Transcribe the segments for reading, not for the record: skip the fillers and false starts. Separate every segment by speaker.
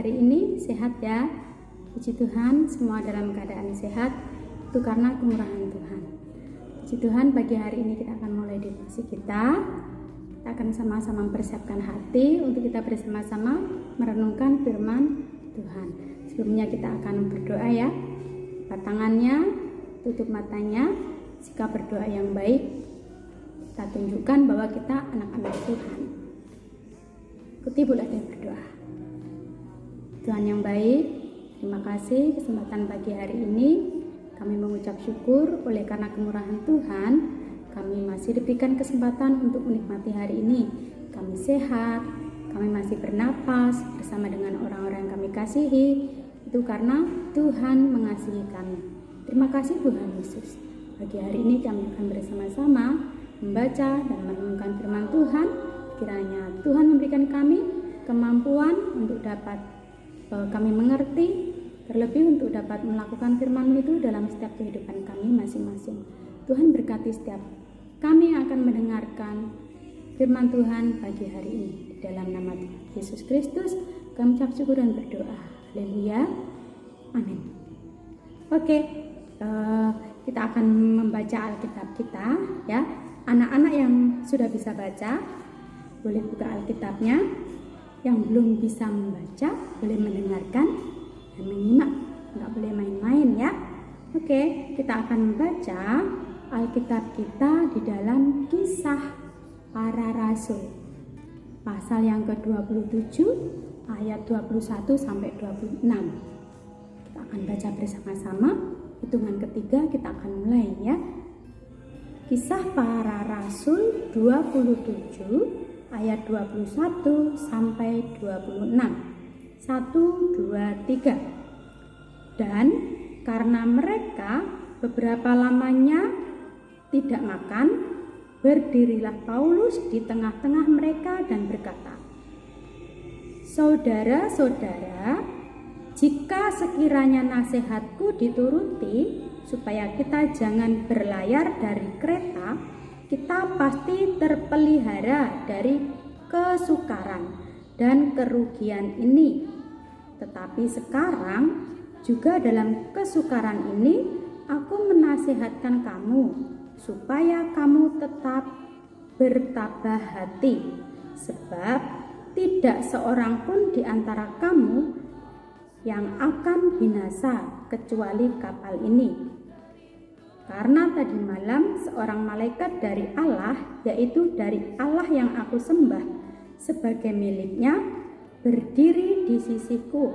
Speaker 1: hari ini sehat ya. Puji Tuhan, semua dalam keadaan sehat. Itu karena kemurahan Tuhan. Puji Tuhan, pagi hari ini kita akan mulai devosi kita. Kita akan sama-sama mempersiapkan hati untuk kita bersama-sama merenungkan firman Tuhan. Sebelumnya kita akan berdoa ya. Buka tangannya, tutup matanya. Jika berdoa yang baik, kita tunjukkan bahwa kita anak-anak Tuhan. Ikuti bulan dan berdoa. Tuhan yang baik, terima kasih kesempatan pagi hari ini. Kami mengucap syukur oleh karena kemurahan Tuhan. Kami masih diberikan kesempatan untuk menikmati hari ini. Kami sehat, kami masih bernapas bersama dengan orang-orang yang kami kasihi. Itu karena Tuhan mengasihi kami. Terima kasih Tuhan Yesus. Pagi hari ini kami akan bersama-sama membaca dan merenungkan firman Tuhan. Kiranya Tuhan memberikan kami kemampuan untuk dapat kami mengerti, terlebih untuk dapat melakukan firman itu dalam setiap kehidupan kami masing-masing. Tuhan berkati setiap kami yang akan mendengarkan firman Tuhan pagi hari ini. Dalam nama Tuhan Yesus Kristus, kami ucap syukur dan berdoa. Haleluya. Amin. Oke, kita akan membaca Alkitab kita ya. Anak-anak yang sudah bisa baca, boleh buka Alkitabnya. Yang belum bisa membaca, boleh mendengarkan dan menyimak. Nggak boleh main-main ya. Oke, kita akan membaca Alkitab kita di dalam Kisah Para Rasul. Pasal yang ke-27, ayat 21 sampai 26. Kita akan baca bersama-sama. Hitungan ketiga kita akan mulai ya. Kisah Para Rasul 27 ayat 21 sampai 26. 1, 2, 3. Dan karena mereka beberapa lamanya tidak makan, berdirilah Paulus di tengah-tengah mereka dan berkata, "Saudara-saudara, jika sekiranya nasihatku dituruti, supaya kita jangan berlayar dari kereta, kita pasti terpelihara dari kesukaran dan kerugian ini. Tetapi sekarang juga dalam kesukaran ini aku menasihatkan kamu supaya kamu tetap bertabah hati, sebab tidak seorang pun di antara kamu yang akan binasa kecuali kapal ini. Karena tadi malam seorang malaikat dari Allah, yaitu dari Allah yang aku sembah sebagai miliknya, berdiri di sisiku,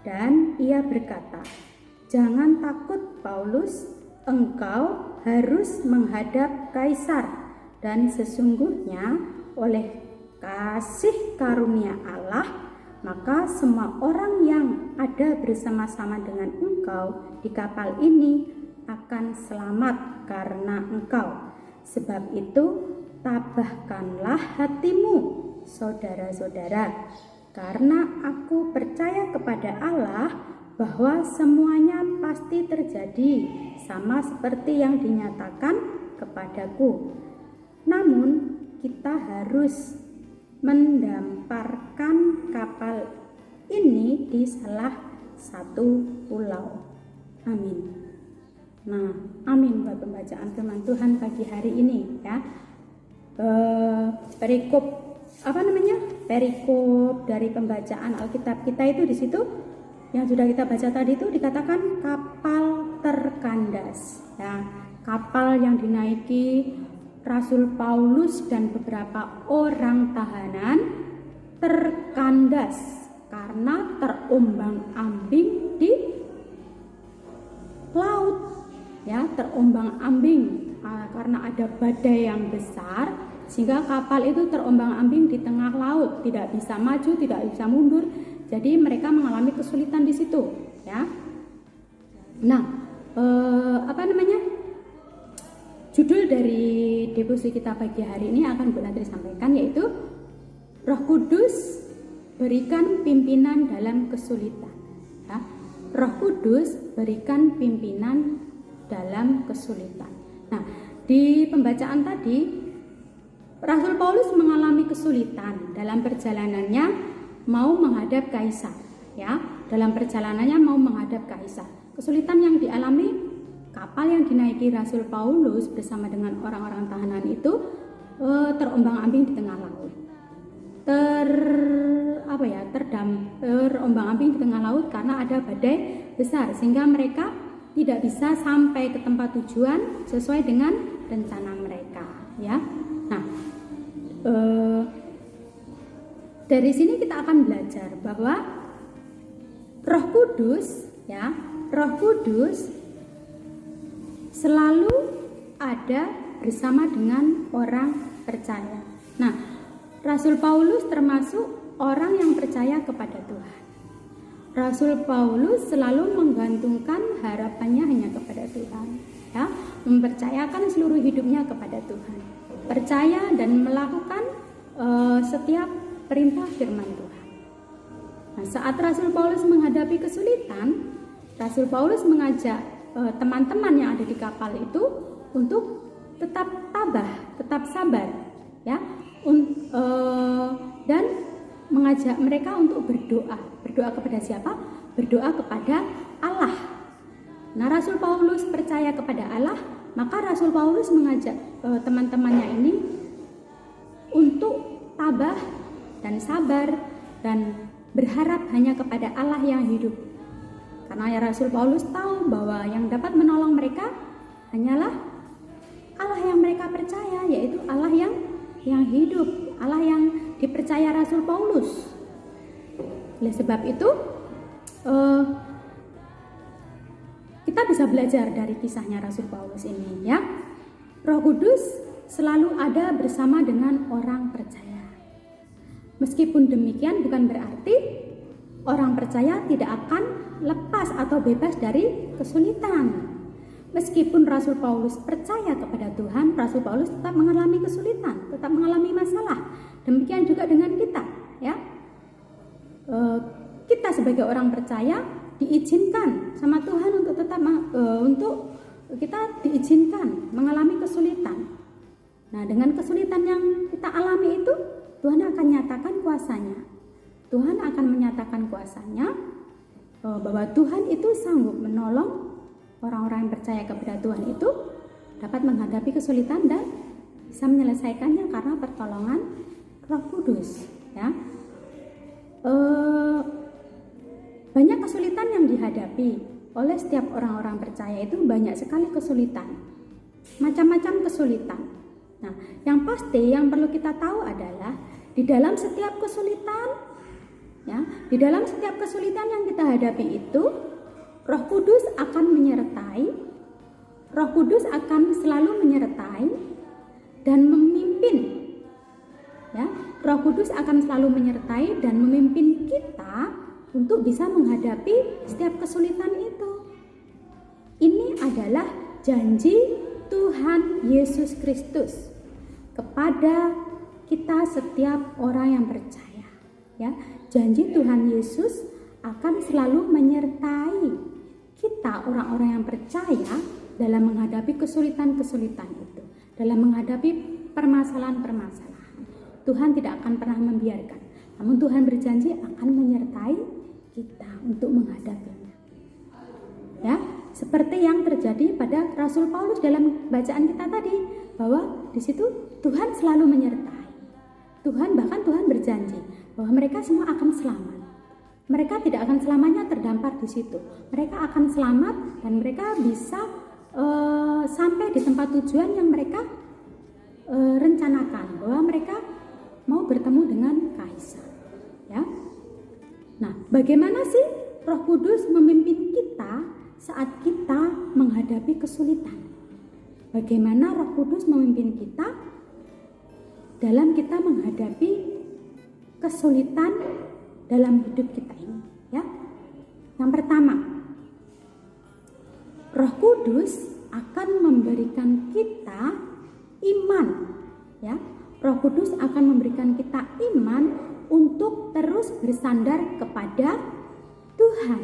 Speaker 1: dan ia berkata, 'Jangan takut Paulus, engkau harus menghadap Kaisar, dan sesungguhnya oleh kasih karunia Allah, maka semua orang yang ada bersama-sama dengan engkau di kapal ini akan selamat karena engkau. Sebab itu tabahkanlah hatimu, saudara-saudara, karena aku percaya kepada Allah bahwa semuanya pasti terjadi sama seperti yang dinyatakan kepadaku. Namun kita harus mendamparkan kapal ini di salah satu pulau." Amin. Nah, amin buat pembacaan firman Tuhan pagi hari ini ya. Perikop dari pembacaan Alkitab kita itu di situ yang sudah kita baca tadi itu dikatakan kapal terkandas ya. Kapal yang dinaiki Rasul Paulus dan beberapa orang tahanan terkandas karena terombang-ambing di laut. Ya, terombang-ambing karena ada badai yang besar sehingga kapal itu terombang-ambing di tengah laut, tidak bisa maju, tidak bisa mundur. Jadi mereka mengalami kesulitan di situ, ya. Nah, judul dari devosi kita pagi hari ini akan Bu Latri sampaikan, yaitu Roh Kudus berikan pimpinan dalam kesulitan. Ya. Roh Kudus berikan pimpinan dalam kesulitan. Nah, di pembacaan tadi Rasul Paulus mengalami kesulitan dalam perjalanannya mau menghadap Kaisar. ya, dalam perjalanannya mau menghadap Kaisar. Kesulitan yang dialami kapal yang dinaiki Rasul Paulus bersama dengan orang-orang tahanan itu terombang-ambing di tengah laut. Terombang-ambing di tengah laut karena ada badai besar, sehingga mereka tidak bisa sampai ke tempat tujuan sesuai dengan rencana mereka, ya. Nah, dari sini kita akan belajar bahwa Roh Kudus, ya, Roh Kudus selalu ada bersama dengan orang percaya. Nah, Rasul Paulus termasuk orang yang percaya kepada Tuhan. Rasul Paulus selalu menggantungkan harapannya hanya kepada Tuhan, ya, mempercayakan seluruh hidupnya kepada Tuhan, percaya dan melakukan setiap perintah firman Tuhan. Nah, saat Rasul Paulus menghadapi kesulitan, Rasul Paulus mengajak teman-teman yang ada di kapal itu untuk tetap tabah, tetap sabar, ya, dan mengajak mereka untuk berdoa. Berdoa kepada siapa? Berdoa kepada Allah. Nah, Rasul Paulus percaya kepada Allah, maka Rasul Paulus mengajak teman-temannya ini untuk tabah dan sabar dan berharap hanya kepada Allah yang hidup. Karena ya Rasul Paulus tahu bahwa yang dapat menolong mereka hanyalah Allah yang mereka percaya, yaitu Allah yang hidup, Allah yang dipercaya Rasul Paulus. Oleh sebab itu, kita bisa belajar dari kisahnya Rasul Paulus ini, ya. Roh Kudus selalu ada bersama dengan orang percaya. Meskipun demikian bukan berarti orang percaya tidak akan lepas atau bebas dari kesulitan. Meskipun Rasul Paulus percaya kepada Tuhan, Rasul Paulus tetap mengalami kesulitan, tetap mengalami masalah. Demikian juga dengan kita, ya. Kita sebagai orang percaya diizinkan sama Tuhan untuk tetap untuk kita diizinkan mengalami kesulitan. Nah, dengan kesulitan yang kita alami itu, Tuhan akan nyatakan kuasanya. Tuhan akan menyatakan kuasanya bahwa Tuhan itu sanggup menolong orang-orang yang percaya kepada Tuhan itu dapat menghadapi kesulitan dan bisa menyelesaikannya karena pertolongan Roh Kudus, ya. Banyak kesulitan yang dihadapi oleh setiap orang-orang percaya itu, banyak sekali kesulitan, macam-macam kesulitan. Nah, yang pasti yang perlu kita tahu adalah di dalam setiap kesulitan, ya, di dalam setiap kesulitan yang kita hadapi itu, Roh Kudus akan menyertai, Roh Kudus akan selalu menyertai dan memimpin, ya. Roh Kudus akan selalu menyertai dan memimpin kita untuk bisa menghadapi setiap kesulitan itu. Ini adalah janji Tuhan Yesus Kristus kepada kita setiap orang yang percaya, ya. Janji Tuhan Yesus akan selalu menyertai kita orang-orang yang percaya dalam menghadapi kesulitan-kesulitan itu, dalam menghadapi permasalahan-permasalahan. Tuhan tidak akan pernah membiarkan, namun Tuhan berjanji akan menyertai kita untuk menghadapinya, ya. Seperti yang terjadi pada Rasul Paulus dalam bacaan kita tadi, bahwa di situ Tuhan selalu menyertai. Bahkan Tuhan berjanji bahwa mereka semua akan selamat. Mereka tidak akan selamanya terdampar di situ. Mereka akan selamat dan mereka bisa sampai di tempat tujuan yang mereka rencanakan, bahwa mereka mau bertemu dengan Kaisar, ya. Nah, bagaimana sih Roh Kudus memimpin kita saat kita menghadapi kesulitan? Bagaimana Roh Kudus memimpin kita dalam kita menghadapi kesulitan dalam hidup kita ini, ya. Yang pertama, Roh Kudus akan memberikan kita iman, ya. Roh Kudus akan memberikan kita iman untuk terus bersandar kepada Tuhan,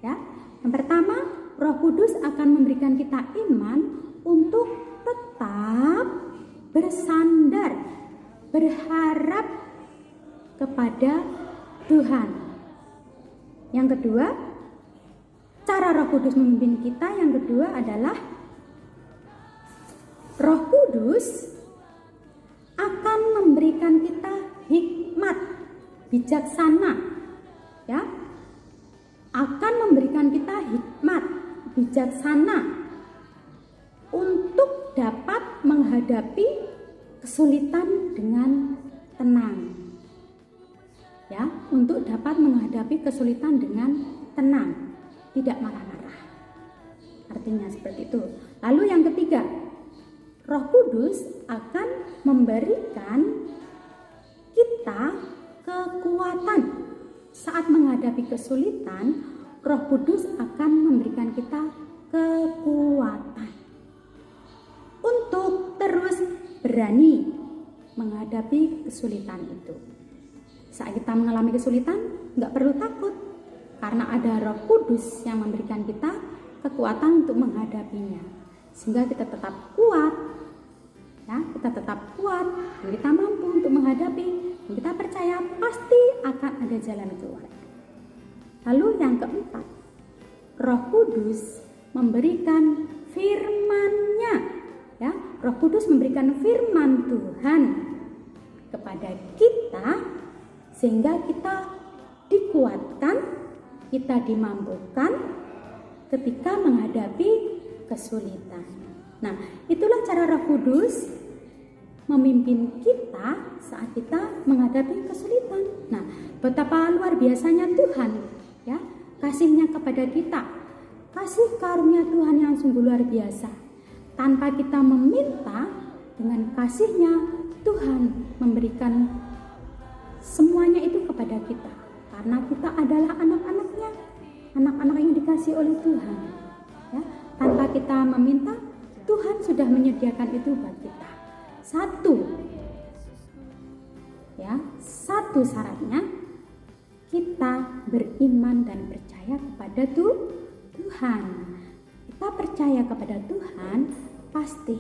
Speaker 1: ya. Yang pertama, Roh Kudus akan memberikan kita iman untuk tetap bersandar, berharap kepada Tuhan. Yang kedua, cara Roh Kudus memimpin kita yang kedua adalah Roh Kudus akan memberikan kita hikmat, bijaksana, ya, akan memberikan kita hikmat, bijaksana untuk dapat menghadapi kesulitan dengan tenang, ya, untuk dapat menghadapi kesulitan dengan tenang, tidak marah-marah. Artinya seperti itu. Lalu yang ketiga, Roh Kudus akan memberikan kita kekuatan saat menghadapi kesulitan. Roh Kudus akan memberikan kita kekuatan untuk terus berani menghadapi kesulitan itu. Saat kita mengalami kesulitan, nggak perlu takut, karena ada Roh Kudus yang memberikan kita kekuatan untuk menghadapinya, sehingga kita tetap kuat. Ya, kita tetap kuat, dan kita mampu untuk menghadapi, dan kita percaya pasti akan ada jalan keluar. Lalu yang keempat, Roh Kudus memberikan firman-Nya, ya. Roh Kudus memberikan firman Tuhan kepada kita sehingga kita dikuatkan, kita dimampukan ketika menghadapi kesulitan. Nah, itulah cara Roh Kudus memimpin kita saat kita menghadapi kesulitan. Nah, betapa luar biasanya Tuhan, ya, kasih-Nya kepada kita. Kasih karunia Tuhan yang sungguh luar biasa. Tanpa kita meminta, dengan kasih-Nya Tuhan memberikan semuanya itu kepada kita. Karena kita adalah anak-anak-Nya, anak-anak yang dikasih oleh Tuhan. Ya, tanpa kita meminta, Tuhan sudah menyediakan itu buat kita. Satu syaratnya kita beriman dan percaya kepada Tuhan. Kita percaya kepada Tuhan, pasti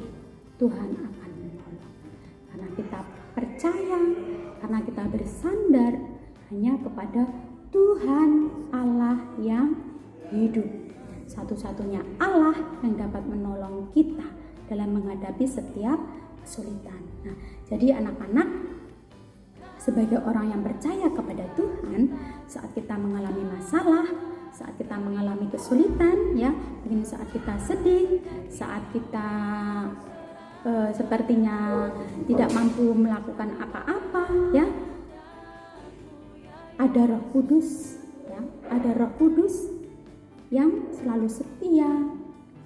Speaker 1: Tuhan akan menolong. Karena kita percaya, karena kita bersandar hanya kepada Tuhan Allah yang hidup. Satu-satunya Allah yang dapat menolong kita dalam menghadapi setiap kesulitan. Nah, jadi anak-anak, sebagai orang yang percaya kepada Tuhan, saat kita mengalami masalah, saat kita mengalami kesulitan, ya, mungkin saat kita sedih, saat kita sepertinya tidak mampu melakukan apa-apa, ya, ada Roh Kudus, ya, ada Roh Kudus yang selalu setia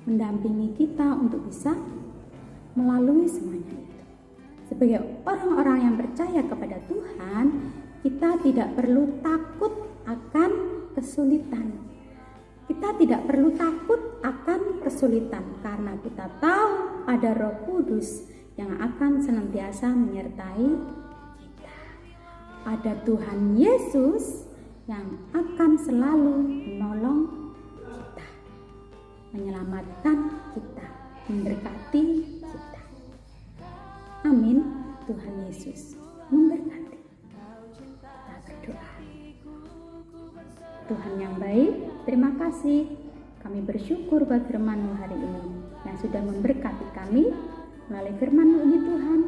Speaker 1: mendampingi kita untuk bisa melalui semuanya itu. Sebagai orang-orang yang percaya kepada Tuhan, kita tidak perlu takut akan kesulitan. Kita tidak perlu takut akan kesulitan karena kita tahu ada Roh Kudus yang akan senantiasa menyertai kita. Ada Tuhan Yesus yang akan selalu menolong kita, menyelamatkan kita, memberkati kita. Amin. Tuhan Yesus memberkati. Kita berdoa. Tuhan yang baik, terima kasih. Kami bersyukur buat firman-Mu hari ini yang sudah memberkati kami. Melalui firman-Mu ini Tuhan,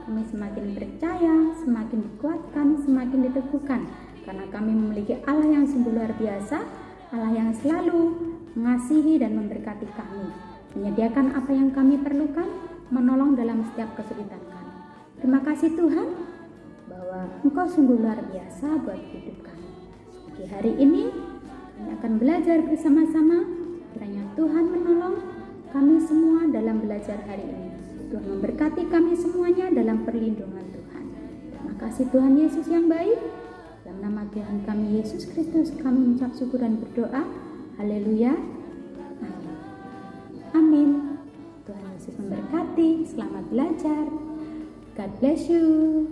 Speaker 1: kami semakin percaya, semakin dikuatkan, semakin diteguhkan. Karena kami memiliki Allah yang sungguh luar biasa, Allah yang selalu mengasihi dan memberkati kami, menyediakan apa yang kami perlukan, menolong dalam setiap kesulitan kami. Terima kasih Tuhan, bahwa Engkau sungguh luar biasa buat hidup kami. Di hari ini, kami akan belajar bersama-sama, kiranya Tuhan menolong kami semua dalam belajar hari ini. Tuhan memberkati kami semuanya dalam perlindungan Tuhan. Terima kasih Tuhan Yesus yang baik. Dalam nama Tuhan kami Yesus Kristus, kami mengucap syukur dan berdoa. Haleluya. Amin. Amin. Tuhan Yesus memberkati. Selamat belajar. God bless you.